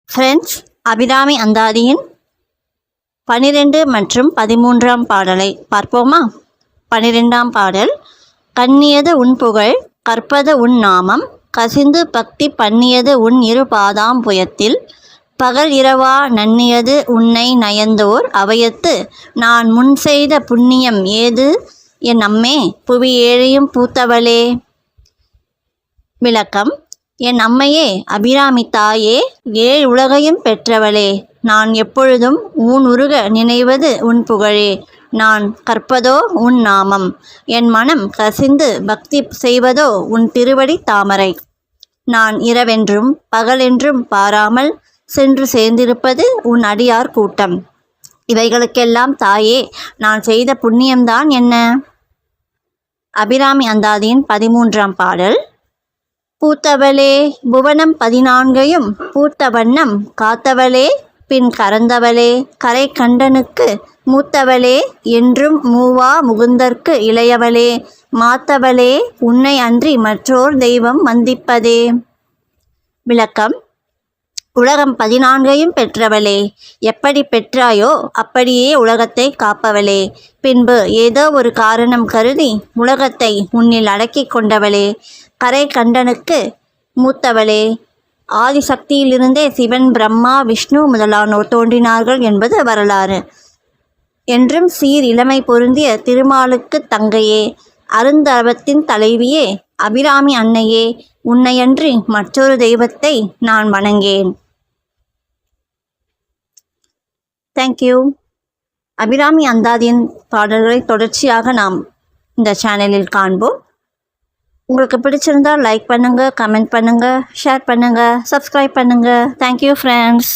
Friends, Abirami அந்தாதியின் 12 மற்றும் 13ஆம் பாடலை பார்ப்போமா? 12ஆம் பாடல். கண்ணியது உன் புகழ் கற்பது உன் நாமம், கசிந்து பக்தி பண்ணியது உன் இரு பாதாம் புயத்தில், பகல் இரவா நன்னியது உன்னை நயந்தோர் அவையத்து, நான் முன் செய்த புண்ணியம் ஏது என் அம்மே, புவி ஏழையும் பூத்தவளே. விளக்கம். என் அம்மையே, அபிராமி தாயே, ஏழ் உலகையும் பெற்றவளே, நான் எப்பொழுதும் ஊனுருக நினைவது உன் புகழே. நான் கற்பதோ உன் நாமம், என் மனம் கசிந்து பக்தி செய்வதோ உன் திருவடி தாமரை. நான் இரவென்றும் பகலென்றும் பாராமல் சென்று சேர்ந்திருப்பது உன் அடியார் கூட்டம். இவைகளுக்கெல்லாம் தாயே, நான் செய்த புண்ணியம்தான் என்ன? அபிராமி அந்தாதியின் 13ஆம் பாடல். பூத்தவளே, புவனம் 14ஐயும் பூத்த வண்ணம் காத்தவளே, பின் கறந்தவளே, கரை கண்டனுக்கு மூத்தவளே, என்றும் மூவா முகுந்தற்கு இளையவளே, மாத்தவளே, உன்னை அன்றி மற்றோர் தெய்வம் வந்திப்பதே. விளக்கம். உலகம் 14ஐயும் பெற்றவளே, எப்படி பெற்றாயோ அப்படியே உலகத்தை காப்பவளே, பின்பு ஏதோ ஒரு காரணம் கருதி உலகத்தை உன்னில் அடக்கி கொண்டவளே, கரை கண்டனுக்கு மூத்தவளே. ஆதிசக்தியிலிருந்தே சிவன், பிரம்மா, விஷ்ணு முதலானோர் தோன்றினார்கள் என்பது வரலாறு. என்றும் சீர் இளமை பொருந்திய திருமாலுக்கு தங்கையே, அருந்தவத்தின் தலைவியே, அபிராமி அன்னையே, உன்னையன்றி மற்றொரு தெய்வத்தை நான் வணங்கேன். தேங்க்யூ. அபிராமி அந்தாதியின் பாடல்களை தொடர்ச்சியாக நாம் இந்த சேனலில் காண்போம். உங்களுக்கு பிடிச்சிருந்தால் லைக் பண்ணுங்கள், கமெண்ட் பண்ணுங்கள், ஷேர் பண்ணுங்கள், சப்ஸ்கிரைப் பண்ணுங்கள். Thank you friends.